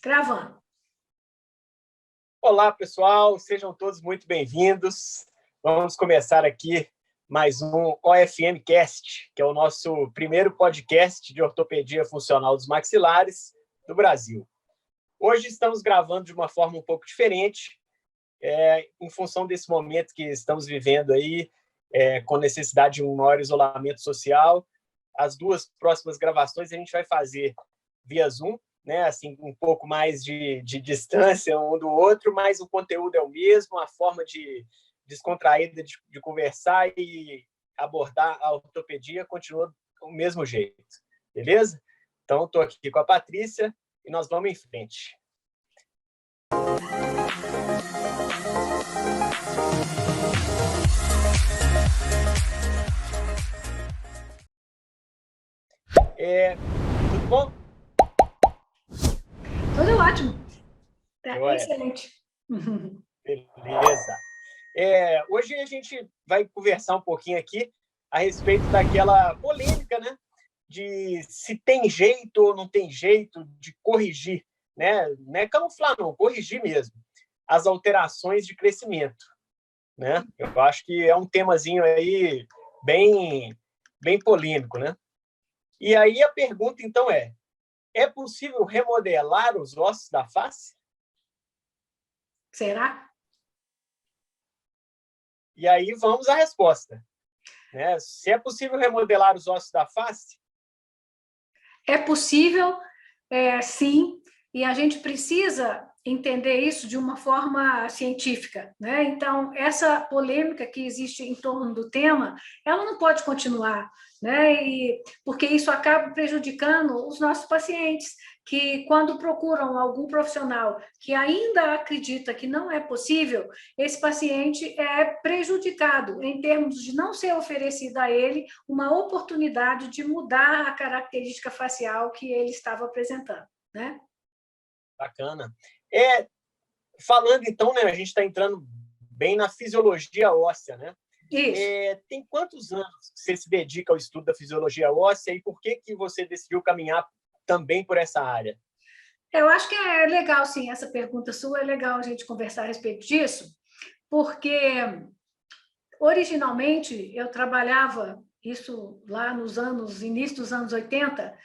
Gravando. Olá, pessoal, sejam todos muito bem-vindos. Vamos começar aqui mais um OFM Cast, que é o nosso primeiro podcast de ortopedia funcional dos maxilares do Brasil. Hoje estamos gravando de uma forma um pouco diferente, em função desse momento que estamos vivendo aí, com necessidade de um maior isolamento social. As duas próximas gravações a gente vai fazer via Zoom, né? Assim, um pouco mais de distância um do outro, mas o conteúdo é o mesmo, a forma descontraída de conversar e abordar a ortopedia continua do mesmo jeito, beleza? Então, estou aqui com a Patrícia e nós vamos em frente. Tudo bom? Tudo ótimo. Tá excelente. Beleza. Hoje a gente vai conversar um pouquinho aqui a respeito daquela polêmica, né? De se tem jeito ou não tem jeito de corrigir, né? Não é camuflar, não, corrigir mesmo as alterações de crescimento, né? Eu acho que é um temazinho aí bem polêmico, né? E aí a pergunta, então, é possível remodelar os ossos da face? Será? E aí vamos à resposta, né? Se é possível remodelar os ossos da face? É possível, sim, e a gente precisa entender isso de uma forma científica, né? Então, essa polêmica que existe em torno do tema, ela não pode continuar, né? Porque isso acaba prejudicando os nossos pacientes, que quando procuram algum profissional que ainda acredita que não é possível, esse paciente é prejudicado em termos de não ser oferecida a ele uma oportunidade de mudar a característica facial que ele estava apresentando, né? Bacana. Falando, então, né, a gente está entrando bem na fisiologia óssea, né? Isso. Tem quantos anos você se dedica ao estudo da fisiologia óssea e por que você decidiu caminhar também por essa área? Eu acho que é legal, sim, essa pergunta sua, é legal a gente conversar a respeito disso, porque originalmente eu trabalhava, isso lá início dos anos 80,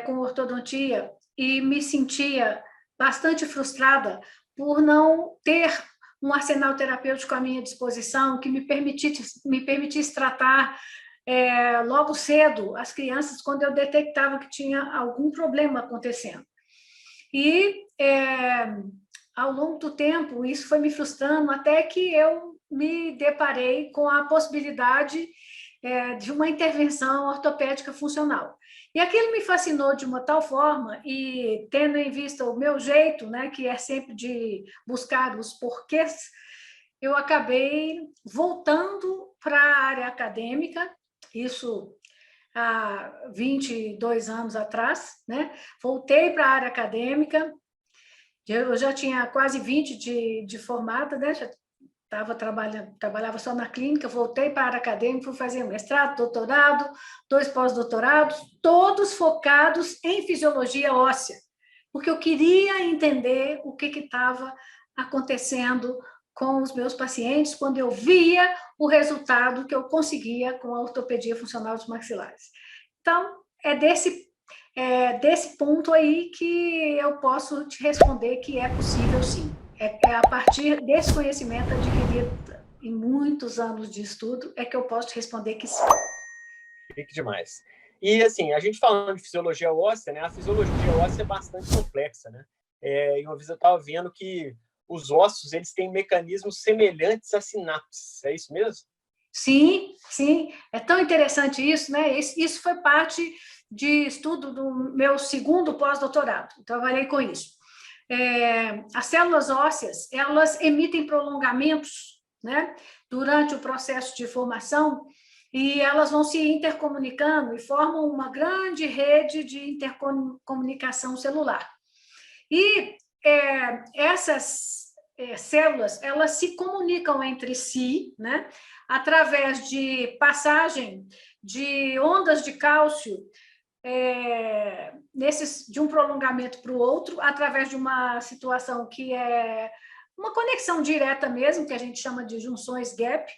com ortodontia, e me sentia bastante frustrada por não ter um arsenal terapêutico à minha disposição que me permitisse tratar logo cedo as crianças quando eu detectava que tinha algum problema acontecendo. E, ao longo do tempo, isso foi me frustrando até que eu me deparei com a possibilidade de uma intervenção ortopédica funcional. E aquilo me fascinou de uma tal forma, e tendo em vista o meu jeito, né, que é sempre de buscar os porquês, eu acabei voltando para a área acadêmica, isso há 22 anos atrás, né? Voltei para a área acadêmica, eu já tinha quase 20 de formada, né? Já trabalhava só na clínica, voltei para a área acadêmica, fui fazer mestrado, doutorado, 2 pós-doutorados, todos focados em fisiologia óssea, porque eu queria entender o que estava acontecendo com os meus pacientes quando eu via o resultado que eu conseguia com a ortopedia funcional dos maxilares. Então, é desse ponto aí que eu posso te responder que é possível, sim. É a partir desse conhecimento adquirido em muitos anos de estudo é que eu posso te responder que sim. Fique demais. E, assim, a gente falando de fisiologia óssea, né? A fisiologia óssea é bastante complexa, né? E uma vez eu estava vendo que os ossos, eles têm mecanismos semelhantes a sinapses. É isso mesmo? Sim, sim. É tão interessante isso, né? Isso foi parte de estudo do meu segundo pós-doutorado. Eu trabalhei com isso. As células ósseas, elas emitem prolongamentos, né, durante o processo de formação, e elas vão se intercomunicando e formam uma grande rede de intercomunicação celular. E essas células, elas se comunicam entre si, né, através de passagem de ondas de cálcio de um prolongamento para o outro, através de uma situação que é uma conexão direta mesmo, que a gente chama de junções gap,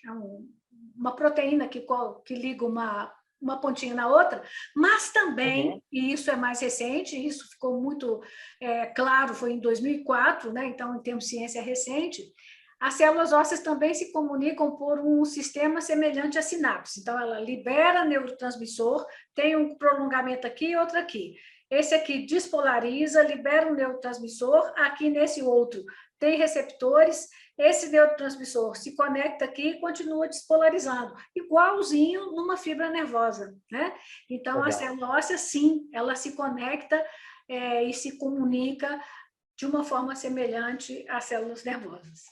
uma proteína que liga uma pontinha na outra, mas também, e isso é mais recente, isso ficou muito claro, foi em 2004, né? Então, em termos de ciência recente, as células ósseas também se comunicam por um sistema semelhante à sinapse. Então, ela libera neurotransmissor, tem um prolongamento aqui e outro aqui. Esse aqui despolariza, libera um neurotransmissor, aqui nesse outro tem receptores, esse neurotransmissor se conecta aqui e continua despolarizando, igualzinho numa fibra nervosa, né? Então, a célula óssea, sim, ela se conecta e se comunica de uma forma semelhante às células nervosas.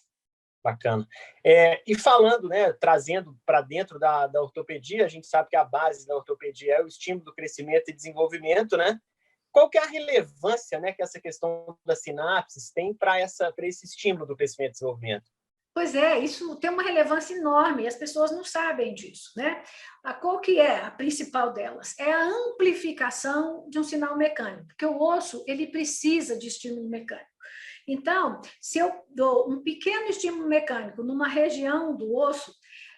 Bacana. E falando, né, trazendo para dentro da ortopedia, a gente sabe que a base da ortopedia é o estímulo do crescimento e desenvolvimento, né? Qual que é a relevância, né, que essa questão das sinapses tem para esse estímulo do crescimento e desenvolvimento? Pois é, isso tem uma relevância enorme, e as pessoas não sabem disso, né? Qual que é a principal delas? É a amplificação de um sinal mecânico, porque o osso, ele precisa de estímulo mecânico. Então, se eu dou um pequeno estímulo mecânico numa região do osso,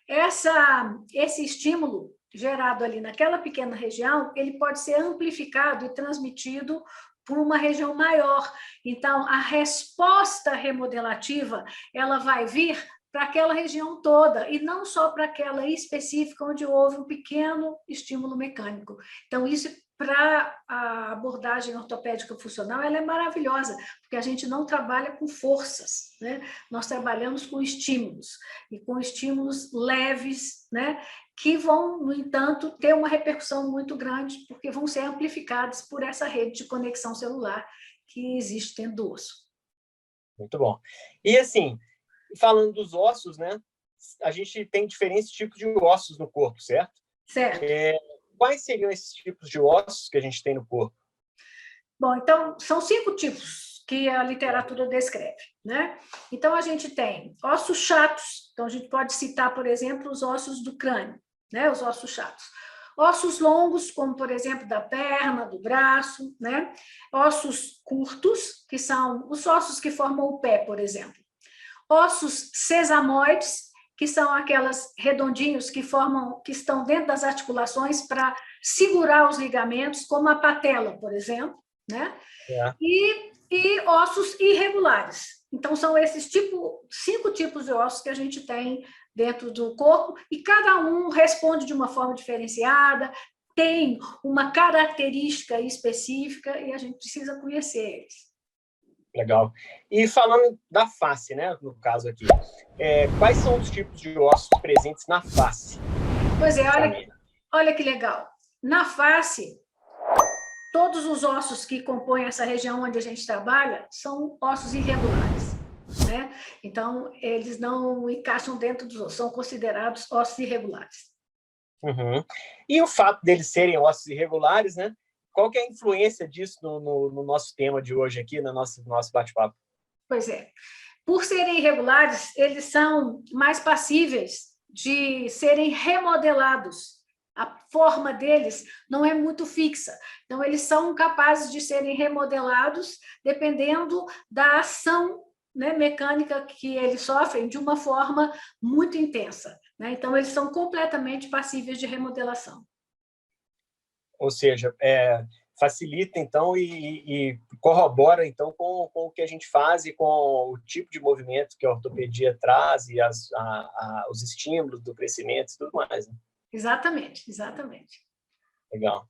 esse estímulo gerado ali naquela pequena região, ele pode ser amplificado e transmitido por uma região maior. Então, a resposta remodelativa, ela vai vir para aquela região toda, e não só para aquela específica onde houve um pequeno estímulo mecânico. Então, isso, para a abordagem ortopédica funcional, ela é maravilhosa, porque a gente não trabalha com forças, né? Nós trabalhamos com estímulos, e com estímulos leves, né? Que vão, no entanto, ter uma repercussão muito grande, porque vão ser amplificados por essa rede de conexão celular que existe dentro do osso. Muito bom. E assim, falando dos ossos, né? A gente tem diferentes tipos de ossos no corpo, certo? Certo. Quais seriam esses tipos de ossos que a gente tem no corpo? Bom, então, são 5 tipos que a literatura descreve, né? Então, a gente tem ossos chatos, então a gente pode citar, por exemplo, os ossos do crânio, né? Os ossos chatos. Ossos longos, como, por exemplo, da perna, do braço, né? Ossos curtos, que são os ossos que formam o pé, por exemplo. Ossos sesamoides, que são aquelas redondinhos que estão dentro das articulações para segurar os ligamentos, como a patela, por exemplo, né? E ossos irregulares. Então, são esses 5 tipos de ossos que a gente tem dentro do corpo, e cada um responde de uma forma diferenciada, tem uma característica específica, e a gente precisa conhecer eles. Legal. E falando da face, né, no caso aqui, quais são os tipos de ossos presentes na face? Pois é, olha que legal. Na face, todos os ossos que compõem essa região onde a gente trabalha são ossos irregulares, né? Então, eles não encaixam dentro dos ossos, são considerados ossos irregulares. E o fato deles serem ossos irregulares, né? Qual que é a influência disso no nosso tema de hoje aqui, no nosso bate-papo? Pois é. Por serem irregulares, eles são mais passíveis de serem remodelados. A forma deles não é muito fixa. Então, eles são capazes de serem remodelados dependendo da ação, né, mecânica que eles sofrem de uma forma muito intensa, né? Então, eles são completamente passíveis de remodelação. Ou seja, facilita, então, e corrobora, então, com o que a gente faz e com o tipo de movimento que a ortopedia traz e os estímulos do crescimento e tudo mais, né? Exatamente, exatamente. Legal.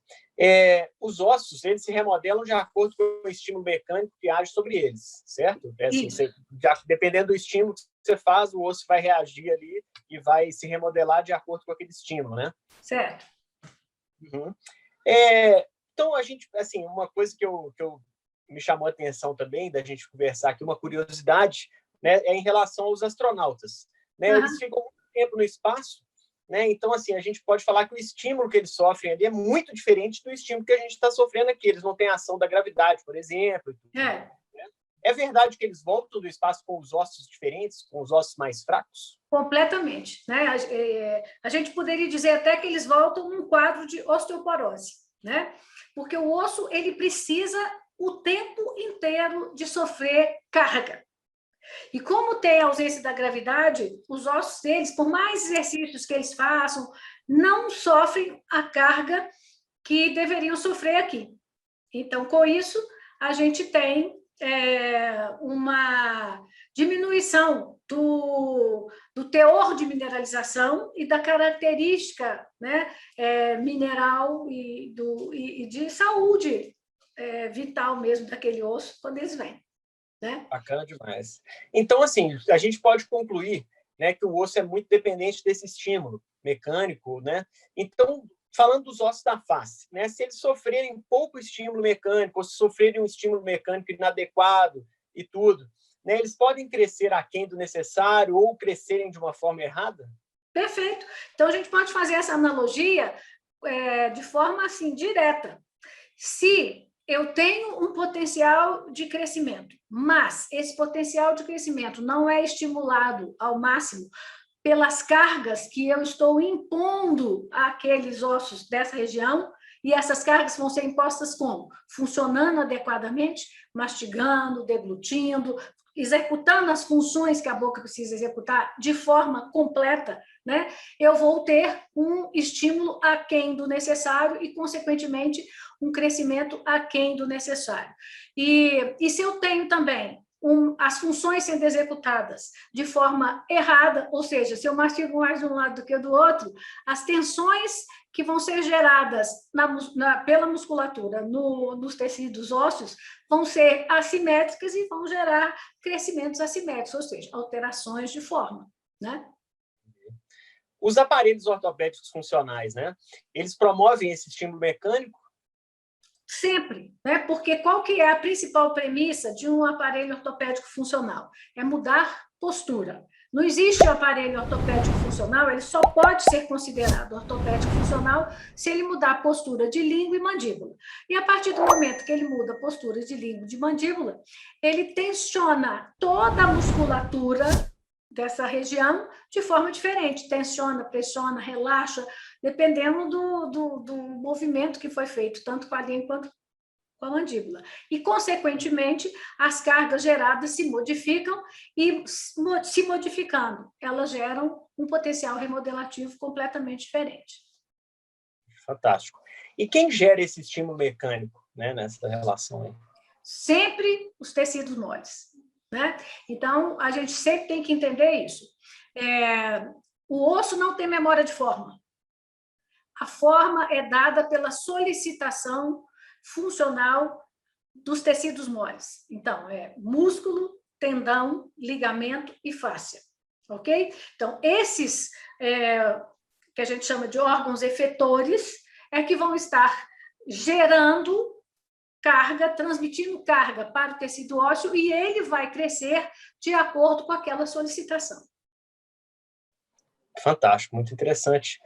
Os ossos, eles se remodelam de acordo com o estímulo mecânico que age sobre eles, certo? Assim, dependendo do estímulo que você faz, o osso vai reagir ali e vai se remodelar de acordo com aquele estímulo, né? Certo. Então, a gente, assim, uma coisa que me chamou a atenção também, da gente conversar aqui, uma curiosidade, né, é em relação aos astronautas, né? Eles ficam muito tempo no espaço, né? Então, assim, a gente pode falar que o estímulo que eles sofrem ali é muito diferente do estímulo que a gente está sofrendo aqui. Eles não têm a ação da gravidade, por exemplo. É verdade que eles voltam do espaço com os ossos diferentes, com os ossos mais fracos? Completamente, né? A gente poderia dizer até que eles voltam num quadro de osteoporose, né? Porque o osso ele precisa o tempo inteiro de sofrer carga. E como tem a ausência da gravidade, os ossos deles, por mais exercícios que eles façam, não sofrem a carga que deveriam sofrer aqui. Então, com isso, a gente tem uma diminuição do teor de mineralização e da característica, né, mineral e de saúde vital mesmo daquele osso quando eles vêm. Né? Bacana demais. Então, assim, a gente pode concluir, né, que o osso é muito dependente desse estímulo mecânico, né? Então, falando dos ossos da face, né, se eles sofrerem pouco estímulo mecânico, ou se sofrerem um estímulo mecânico inadequado e tudo, né, eles podem crescer aquém do necessário ou crescerem de uma forma errada? Perfeito. Então, a gente pode fazer essa analogia de forma assim, direta. Se eu tenho um potencial de crescimento, mas esse potencial de crescimento não é estimulado ao máximo pelas cargas que eu estou impondo àqueles ossos dessa região, e essas cargas vão ser impostas como? Funcionando adequadamente, mastigando, deglutindo, executando as funções que a boca precisa executar de forma completa, né? Eu vou ter um estímulo aquém do necessário e, consequentemente, um crescimento aquém do necessário. E se eu tenho também as funções sendo executadas de forma errada, ou seja, se eu mastigo mais de um lado do que do outro, as tensões que vão ser geradas pela musculatura nos tecidos ósseos vão ser assimétricas e vão gerar crescimentos assimétricos, ou seja, alterações de forma, né? Os aparelhos ortopédicos funcionais, né? Eles promovem esse estímulo mecânico? Sempre, né? Porque qual que é a principal premissa de um aparelho ortopédico funcional? É mudar postura. Não existe aparelho ortopédico funcional, ele só pode ser considerado ortopédico funcional se ele mudar a postura de língua e mandíbula. E a partir do momento que ele muda a postura de língua e de mandíbula, ele tensiona toda a musculatura dessa região de forma diferente, tensiona, pressiona, relaxa, dependendo do movimento que foi feito, tanto com a língua quanto com a mandíbula. E, consequentemente, as cargas geradas se modificam e, se modificando, elas geram um potencial remodelativo completamente diferente. Fantástico. E quem gera esse estímulo mecânico, né, nessa relação aí? Sempre os tecidos moles, né? Então, a gente sempre tem que entender isso. O osso não tem memória de forma. A forma é dada pela solicitação funcional dos tecidos moles. Então, músculo, tendão, ligamento e fáscia, ok? Então, esses que a gente chama de órgãos efetores é que vão estar gerando carga, transmitindo carga para o tecido ósseo e ele vai crescer de acordo com aquela solicitação. Fantástico, muito interessante.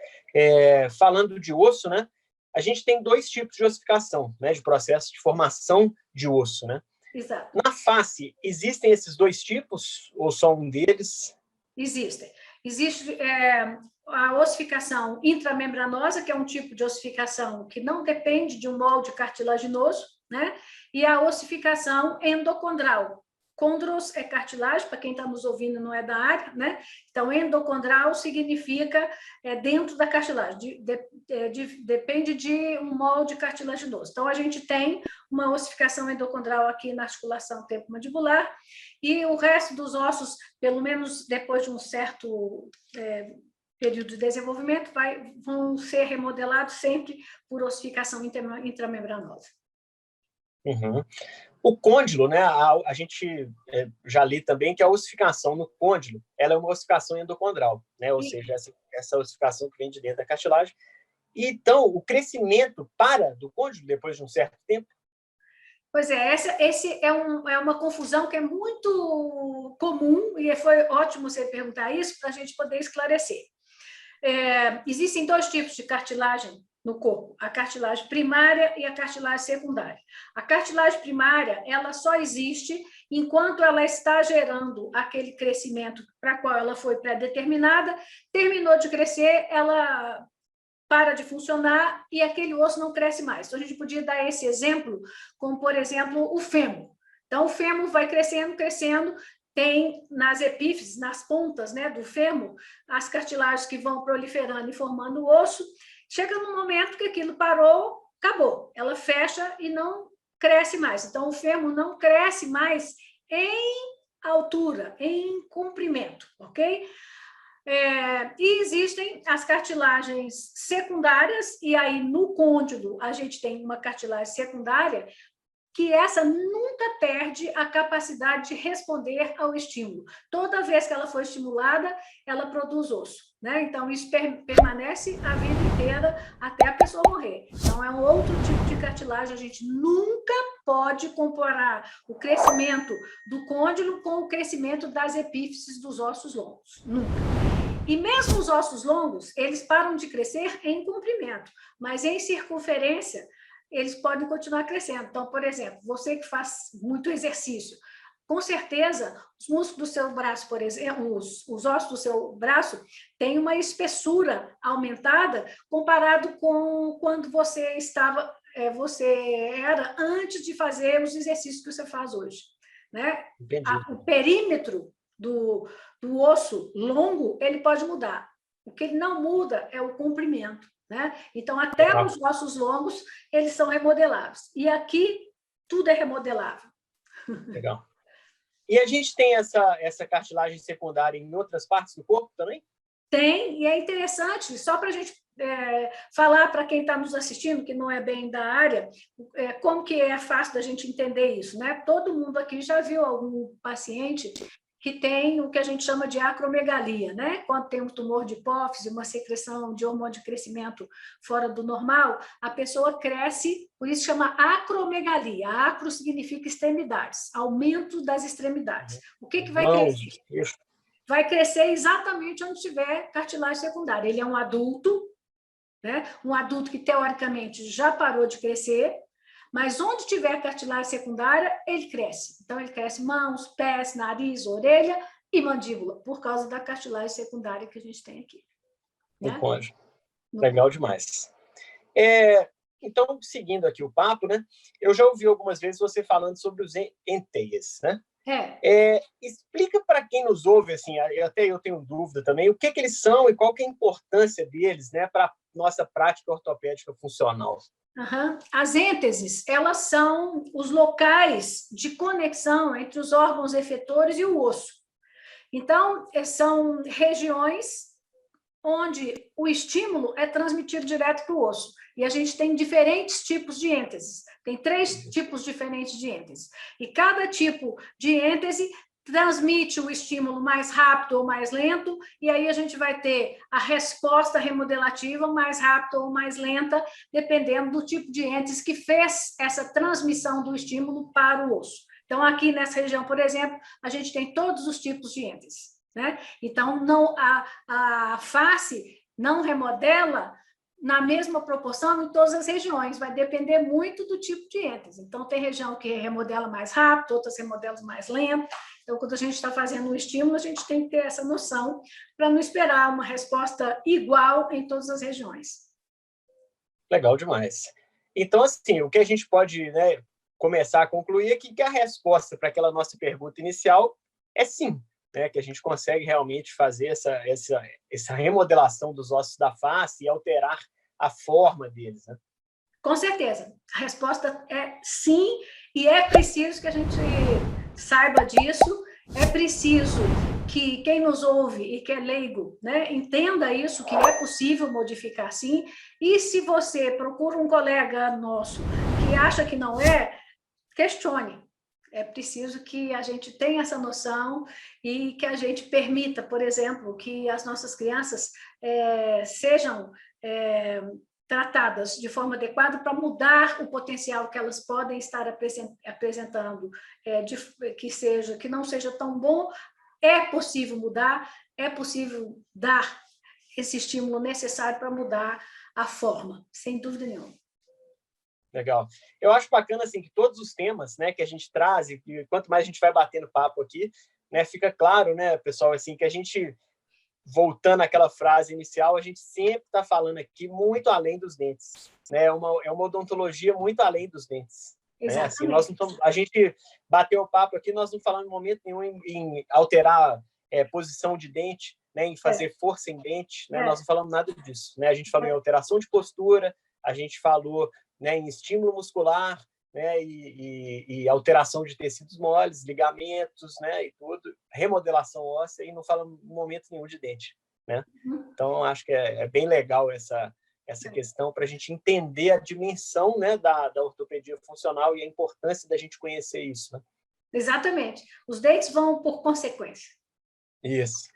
Falando de osso, né? A gente tem dois tipos de ossificação, né? De processo de formação de osso, né? Exato. Na face, existem esses dois tipos ou só um deles? Existem. Existe a ossificação intramembranosa, que é um tipo de ossificação que não depende de um molde cartilaginoso, né? E a ossificação endocondral. Condros é cartilagem, para quem está nos ouvindo não é da área, né? Então, endocondral significa dentro da cartilagem, depende de um molde cartilaginoso. Então, a gente tem uma ossificação endocondral aqui na articulação temporomandibular e o resto dos ossos, pelo menos depois de um certo período de desenvolvimento, vão ser remodelados sempre por ossificação intramembranosa. Uhum. O côndilo, né? A gente já li também que a ossificação no côndilo ela é uma ossificação endocondral, né? Ou seja, essa ossificação que vem de dentro da cartilagem. E, então, o crescimento para do côndilo depois de um certo tempo? Pois é, esse é uma confusão que é muito comum e foi ótimo você perguntar isso para a gente poder esclarecer. Existem dois tipos de cartilagem no corpo, a cartilagem primária e a cartilagem secundária. A cartilagem primária, ela só existe enquanto ela está gerando aquele crescimento para qual ela foi pré-determinada, terminou de crescer, ela para de funcionar e aquele osso não cresce mais. Então, a gente podia dar esse exemplo, como, por exemplo, o fêmur. Então, o fêmur vai crescendo, crescendo, tem nas epífises, nas pontas, né, do fêmur, as cartilagens que vão proliferando e formando o osso. Chega num momento que aquilo parou, acabou. Ela fecha e não cresce mais. Então, o fêmur não cresce mais em altura, em comprimento, ok? E existem as cartilagens secundárias, e aí no côndilo a gente tem uma cartilagem secundária que essa nunca perde a capacidade de responder ao estímulo. Toda vez que ela for estimulada, ela produz osso, né? Então, isso permanece a vida inteira até a pessoa morrer. Então, é um outro tipo de cartilagem. A gente nunca pode comparar o crescimento do côndilo com o crescimento das epífises dos ossos longos. Nunca. E mesmo os ossos longos, eles param de crescer em comprimento, mas em circunferência, eles podem continuar crescendo. Então, por exemplo, você que faz muito exercício, com certeza, os músculos do seu braço, por exemplo, os ossos do seu braço têm uma espessura aumentada comparado com quando você era antes de fazer os exercícios que você faz hoje, né? O perímetro do osso longo, ele pode mudar. O que ele não muda é o comprimento, né? Então, até os ossos longos, eles são remodeláveis. E aqui, tudo é remodelável. Legal. E a gente tem essa cartilagem secundária em outras partes do corpo também? Tem, e é interessante, só para a gente falar para quem está nos assistindo, que não é bem da área, como que é fácil da gente entender isso, né? Todo mundo aqui já viu algum paciente que tem o que a gente chama de acromegalia, né? Quando tem um tumor de hipófise, uma secreção de hormônio de crescimento fora do normal, a pessoa cresce, por isso chama acromegalia. Acro significa extremidades, aumento das extremidades. O que vai crescer? Vai crescer exatamente onde tiver cartilagem secundária. Ele é um adulto, né? Um adulto que, teoricamente, já parou de crescer, mas onde tiver cartilagem secundária, ele cresce. Então, ele cresce mãos, pés, nariz, orelha e mandíbula, por causa da cartilagem secundária que a gente tem aqui. Né? No côndilo. Legal demais. Então, seguindo aqui o papo, né? Eu já ouvi algumas vezes você falando sobre os enteias, né? Explica para quem nos ouve, assim, até eu tenho dúvida também, o que eles são e qual que é a importância deles, né, para a nossa prática ortopédica funcional. As ênteses, elas são os locais de conexão entre os órgãos efetores e o osso. Então, são regiões onde o estímulo é transmitido direto para o osso. E a gente tem diferentes tipos de ênteses. Tem 3 tipos diferentes de ênteses. E cada tipo de êntese transmite o estímulo mais rápido ou mais lento, e aí a gente vai ter a resposta remodelativa mais rápida ou mais lenta, dependendo do tipo de êntese que fez essa transmissão do estímulo para o osso. Então, aqui nessa região, por exemplo, a gente tem todos os tipos de êntese, né? Então, a face não remodela na mesma proporção em todas as regiões, vai depender muito do tipo de êntese. Então, tem região que remodela mais rápido, outras remodelam mais lento. Então, quando a gente está fazendo um estímulo, a gente tem que ter essa noção para não esperar uma resposta igual em todas as regiões. Legal demais. Então, assim, o que a gente pode, né, começar a concluir é que a resposta para aquela nossa pergunta inicial é sim, né, que a gente consegue realmente fazer essa remodelação dos ossos da face e alterar a forma deles, né? Com certeza. A resposta é sim, e é preciso que a gente saiba disso, é preciso que quem nos ouve e que é leigo, né, entenda isso, que é possível modificar sim, e se você procura um colega nosso que acha que não é, questione. É preciso que a gente tenha essa noção e que a gente permita, por exemplo, que as nossas crianças sejam tratadas de forma adequada para mudar o potencial que elas podem estar apresentando, que não seja tão bom. É possível mudar, é possível dar esse estímulo necessário para mudar a forma, sem dúvida nenhuma. Legal. Eu acho bacana assim que todos os temas, né, que a gente traz e quanto mais a gente vai batendo papo aqui, né, fica claro, né, pessoal, assim que a gente voltando àquela frase inicial, a gente sempre está falando aqui muito além dos dentes, né? É uma odontologia muito além dos dentes. Né? Assim, a gente bateu o papo aqui, nós não falamos em momento nenhum em alterar posição de dente, né? Em fazer força em dente, né? Nós não falamos nada disso. Né? A gente falou em alteração de postura, a gente falou, né, em estímulo muscular, né, e alteração de tecidos moles, ligamentos, né, e tudo, remodelação óssea, e não fala em momento nenhum de dente, né? Então, acho que é bem legal essa questão para a gente entender a dimensão, né, da ortopedia funcional e a importância da gente conhecer isso. Né? Exatamente. Os dentes vão por consequência. Isso.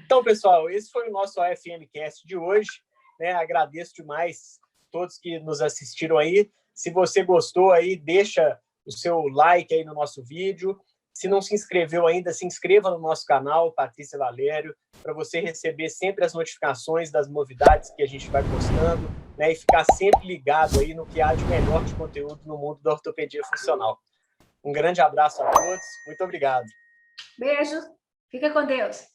Então, pessoal, esse foi o nosso OFM Cast de hoje. Né? Agradeço demais todos que nos assistiram aí. Se você gostou aí, deixa o seu like aí no nosso vídeo. Se não se inscreveu ainda, se inscreva no nosso canal, Patrícia Valério, para você receber sempre as notificações das novidades que a gente vai postando, né, e ficar sempre ligado aí no que há de melhor de conteúdo no mundo da ortopedia funcional. Um grande abraço a todos. Muito obrigado. Beijo. Fica com Deus.